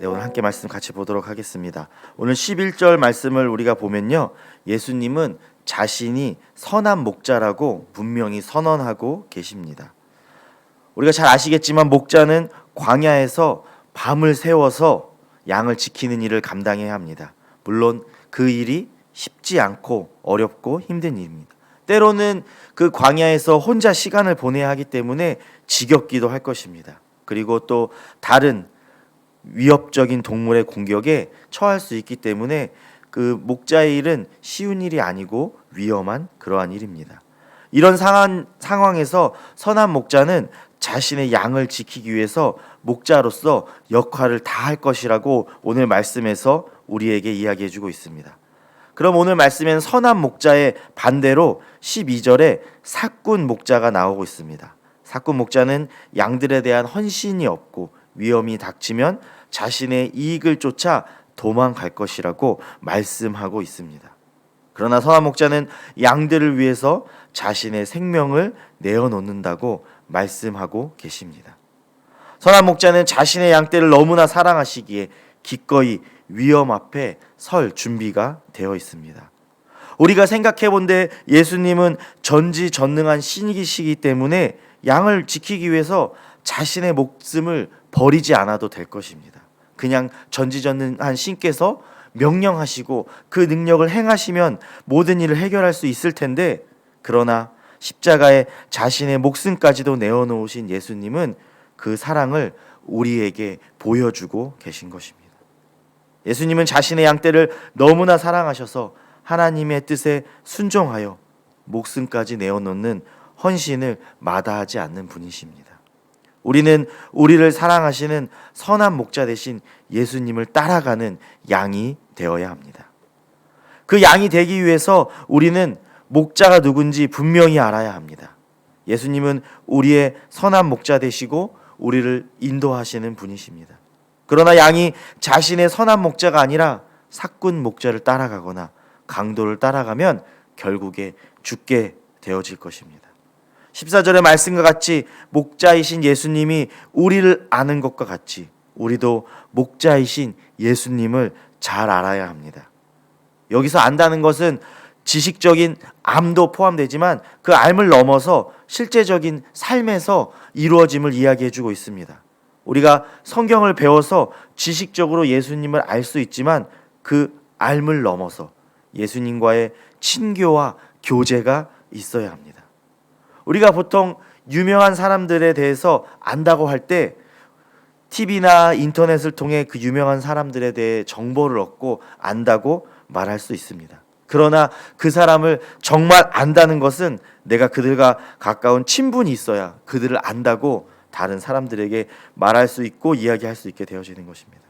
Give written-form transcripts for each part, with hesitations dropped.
네, 오늘 함께 말씀 같이 보도록 하겠습니다. 오늘 11절 말씀을 우리가 보면요, 예수님은 자신이 선한 목자라고 분명히 선언하고 계십니다. 우리가 잘 아시겠지만 목자는 광야에서 밤을 새워서 양을 지키는 일을 감당해야 합니다. 물론 그 일이 쉽지 않고 어렵고 힘든 일입니다. 때로는 그 광야에서 혼자 시간을 보내야 하기 때문에 지겹기도 할 것입니다. 그리고 또 다른 위협적인 동물의 공격에 처할 수 있기 때문에 그 목자의 일은 쉬운 일이 아니고 위험한 그러한 일입니다. 이런 상황에서 선한 목자는 자신의 양을 지키기 위해서 목자로서 역할을 다할 것이라고 오늘 말씀에서 우리에게 이야기해 주고 있습니다. 그럼 오늘 말씀에는 선한 목자의 반대로 12절에 사꾼 목자가 나오고 있습니다. 사꾼 목자는 양들에 대한 헌신이 없고 위험이 닥치면 자신의 이익을 쫓아 도망갈 것이라고 말씀하고 있습니다. 그러나 선한 목자는 양들을 위해서 자신의 생명을 내어놓는다고 말씀하고 계십니다. 선한 목자는 자신의 양떼를 너무나 사랑하시기에 기꺼이 위험 앞에 설 준비가 되어 있습니다. 우리가 생각해 본데 예수님은 전지전능한 신이시기 때문에 양을 지키기 위해서 자신의 목숨을 버리지 않아도 될 것입니다. 그냥 전지전능한 신께서 명령하시고 그 능력을 행하시면 모든 일을 해결할 수 있을 텐데, 그러나 십자가에 자신의 목숨까지도 내어놓으신 예수님은 그 사랑을 우리에게 보여주고 계신 것입니다. 예수님은 자신의 양떼를 너무나 사랑하셔서 하나님의 뜻에 순종하여 목숨까지 내어놓는 헌신을 마다하지 않는 분이십니다. 우리는 우리를 사랑하시는 선한 목자 되신 예수님을 따라가는 양이 되어야 합니다. 그 양이 되기 위해서 우리는 목자가 누군지 분명히 알아야 합니다. 예수님은 우리의 선한 목자 되시고 우리를 인도하시는 분이십니다. 그러나 양이 자신의 선한 목자가 아니라 사꾼 목자를 따라가거나 강도를 따라가면 결국에 죽게 되어질 것입니다. 14절의 말씀과 같이 목자이신 예수님이 우리를 아는 것과 같이 우리도 목자이신 예수님을 잘 알아야 합니다. 여기서 안다는 것은 지식적인 암도 포함되지만 그 암을 넘어서 실제적인 삶에서 이루어짐을 이야기해주고 있습니다. 우리가 성경을 배워서 지식적으로 예수님을 알 수 있지만 그 암을 넘어서 예수님과의 친교와 교제가 있어야 합니다. 우리가 보통 유명한 사람들에 대해서 안다고 할 때 TV나 인터넷을 통해 그 유명한 사람들에 대해 정보를 얻고 안다고 말할 수 있습니다. 그러나 그 사람을 정말 안다는 것은 내가 그들과 가까운 친분이 있어야 그들을 안다고 다른 사람들에게 말할 수 있고 이야기할 수 있게 되어지는 것입니다.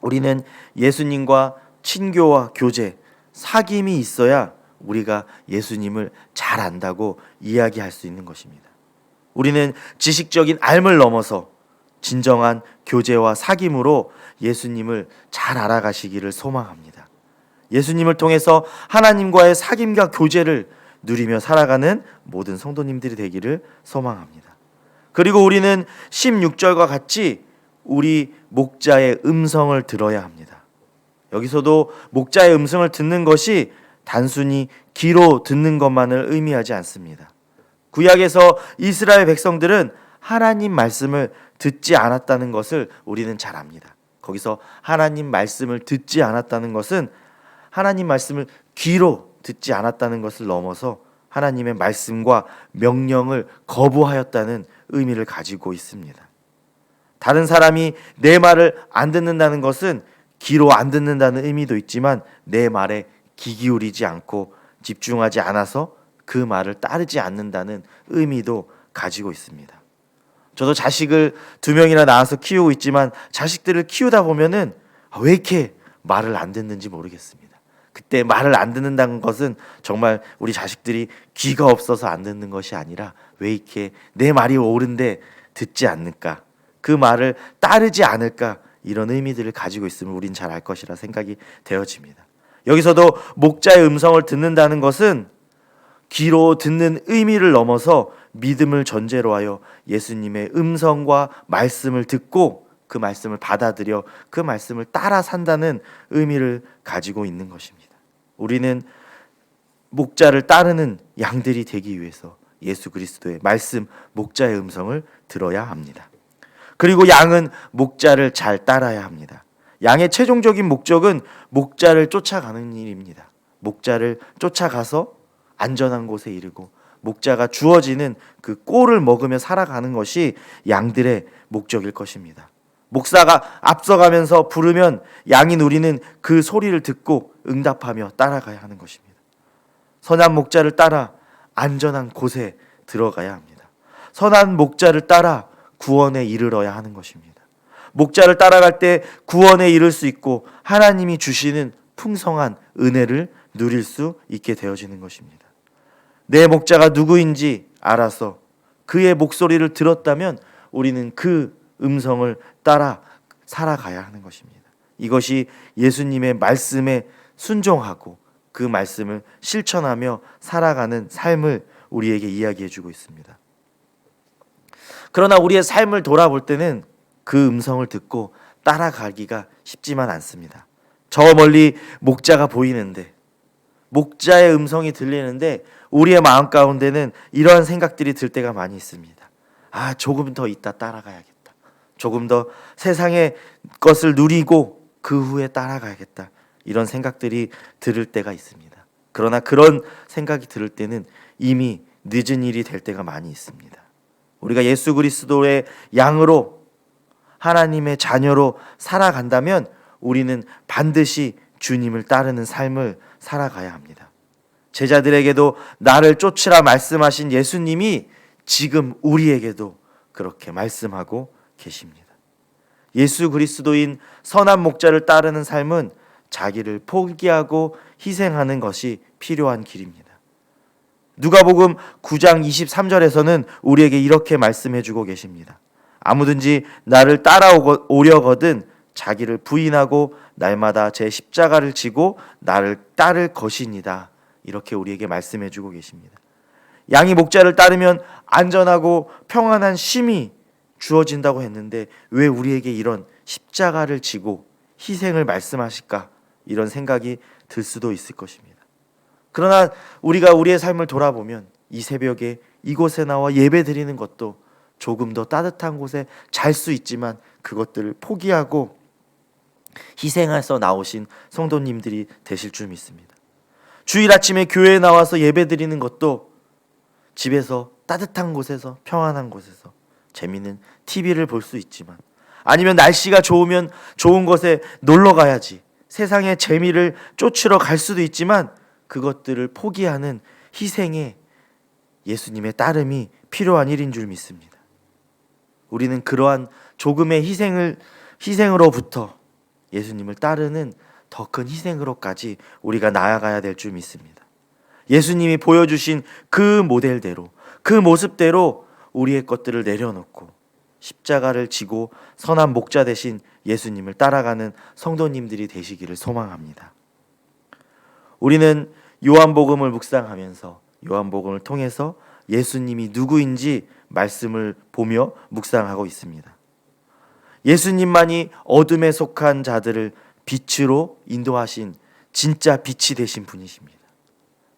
우리는 예수님과 친교와 교제, 사귐이 있어야 우리가 예수님을 잘 안다고 이야기할 수 있는 것입니다. 우리는 지식적인 알을 넘어서 진정한 교제와 사귐으로 예수님을 잘 알아가시기를 소망합니다. 예수님을 통해서 하나님과의 사귐과 교제를 누리며 살아가는 모든 성도님들이 되기를 소망합니다. 그리고 우리는 16절과 같이 우리 목자의 음성을 들어야 합니다. 여기서도 목자의 음성을 듣는 것이 단순히 귀로 듣는 것만을 의미하지 않습니다. 구약에서 이스라엘 백성들은 하나님 말씀을 듣지 않았다는 것을 우리는 잘 압니다. 거기서 하나님 말씀을 듣지 않았다는 것은 하나님 말씀을 귀로 듣지 않았다는 것을 넘어서 하나님의 말씀과 명령을 거부하였다는 의미를 가지고 있습니다. 다른 사람이 내 말을 안 듣는다는 것은 귀로 안 듣는다는 의미도 있지만 내 말에 귀 기울이지 않고 집중하지 않아서 그 말을 따르지 않는다는 의미도 가지고 있습니다. 저도 자식을 2명이나 낳아서 키우고 있지만 자식들을 키우다 보면은 왜 이렇게 말을 안 듣는지 모르겠습니다. 그때 말을 안 듣는다는 것은 정말 우리 자식들이 귀가 없어서 안 듣는 것이 아니라 왜 이렇게 내 말이 옳은데 듣지 않을까, 그 말을 따르지 않을까, 이런 의미들을 가지고 있으면 우린 잘 알 것이라 생각이 되어집니다. 여기서도 목자의 음성을 듣는다는 것은 귀로 듣는 의미를 넘어서 믿음을 전제로 하여 예수님의 음성과 말씀을 듣고 그 말씀을 받아들여 그 말씀을 따라 산다는 의미를 가지고 있는 것입니다. 우리는 목자를 따르는 양들이 되기 위해서 예수 그리스도의 말씀, 목자의 음성을 들어야 합니다. 그리고 양은 목자를 잘 따라야 합니다. 양의 최종적인 목적은 목자를 쫓아가는 일입니다. 목자를 쫓아가서 안전한 곳에 이르고 목자가 주어지는 그 꼴을 먹으며 살아가는 것이 양들의 목적일 것입니다. 목사가 앞서가면서 부르면 양이 누리는 그 소리를 듣고 응답하며 따라가야 하는 것입니다. 선한 목자를 따라 안전한 곳에 들어가야 합니다. 선한 목자를 따라 구원에 이르러야 하는 것입니다. 목자를 따라갈 때 구원에 이를 수 있고 하나님이 주시는 풍성한 은혜를 누릴 수 있게 되어지는 것입니다. 내 목자가 누구인지 알아서 그의 목소리를 들었다면 우리는 그 음성을 따라 살아가야 하는 것입니다. 이것이 예수님의 말씀에 순종하고 그 말씀을 실천하며 살아가는 삶을 우리에게 이야기해 주고 있습니다. 그러나 우리의 삶을 돌아볼 때는 그 음성을 듣고 따라가기가 쉽지만 않습니다. 저 멀리 목자가 보이는데, 목자의 음성이 들리는데 우리의 마음 가운데는 이러한 생각들이 들 때가 많이 있습니다. 조금 더 있다 따라가야겠다. 조금 더 세상의 것을 누리고 그 후에 따라가야겠다. 이런 생각들이 들을 때가 있습니다. 그러나 그런 생각이 들을 때는 이미 늦은 일이 될 때가 많이 있습니다. 우리가 예수 그리스도의 양으로 하나님의 자녀로 살아간다면 우리는 반드시 주님을 따르는 삶을 살아가야 합니다. 제자들에게도 나를 쫓으라 말씀하신 예수님이 지금 우리에게도 그렇게 말씀하고 계십니다. 예수 그리스도인 선한 목자를 따르는 삶은 자기를 포기하고 희생하는 것이 필요한 길입니다. 누가복음 9장 23절에서는 우리에게 이렇게 말씀해 주고 계십니다. 아무든지 나를 따라오려거든 자기를 부인하고 날마다 제 십자가를 지고 나를 따를 것이니라. 이렇게 우리에게 말씀해 주고 계십니다. 양이 목자를 따르면 안전하고 평안한 쉼이 주어진다고 했는데 왜 우리에게 이런 십자가를 지고 희생을 말씀하실까? 이런 생각이 들 수도 있을 것입니다. 그러나 우리가 우리의 삶을 돌아보면 이 새벽에 이곳에 나와 예배 드리는 것도 조금 더 따뜻한 곳에 잘 수 있지만 그것들을 포기하고 희생해서 나오신 성도님들이 되실 줄 믿습니다. 주일 아침에 교회에 나와서 예배 드리는 것도 집에서 따뜻한 곳에서 평안한 곳에서 재미있는 TV를 볼 수 있지만 아니면 날씨가 좋으면 좋은 곳에 놀러 가야지 세상의 재미를 쫓으러 갈 수도 있지만 그것들을 포기하는 희생에 예수님의 따름이 필요한 일인 줄 믿습니다. 우리는 그러한 조금의 희생으로부터 예수님을 따르는 더 큰 희생으로까지 우리가 나아가야 될 줄 믿습니다. 예수님이 보여주신 그 모델대로 그 모습대로 우리의 것들을 내려놓고 십자가를 지고 선한 목자 되신 예수님을 따라가는 성도님들이 되시기를 소망합니다. 우리는 요한복음을 묵상하면서 요한복음을 통해서 예수님이 누구인지 말씀을 보며 묵상하고 있습니다. 예수님만이 어둠에 속한 자들을 빛으로 인도하신 진짜 빛이 되신 분이십니다.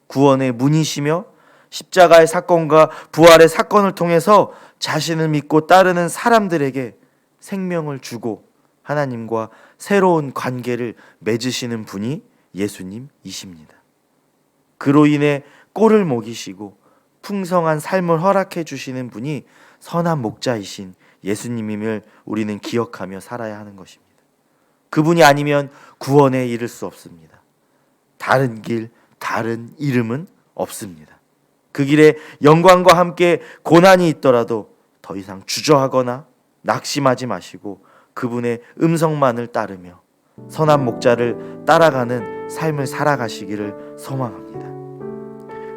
구원의 문이시며 십자가의 사건과 부활의 사건을 통해서 자신을 믿고 따르는 사람들에게 생명을 주고 하나님과 새로운 관계를 맺으시는 분이 예수님이십니다. 그로 인해 꼴을 먹이시고 풍성한 삶을 허락해 주시는 분이 선한 목자이신 예수님임을 우리는 기억하며 살아야 하는 것입니다. 그분이 아니면 구원에 이를 수 없습니다. 다른 길, 다른 이름은 없습니다. 그 길에 영광과 함께 고난이 있더라도 더 이상 주저하거나 낙심하지 마시고 그분의 음성만을 따르며 선한 목자를 따라가는 삶을 살아가시기를 소망합니다.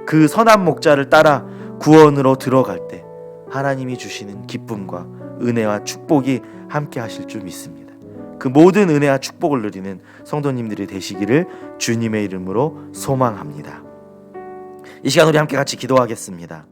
그 선한 목자를 따라 구원으로 들어갈 때 하나님이 주시는 기쁨과 은혜와 축복이 함께 하실 줄 믿습니다. 그 모든 은혜와 축복을 누리는 성도님들이 되시기를 주님의 이름으로 소망합니다. 이 시간 우리 함께 같이 기도하겠습니다.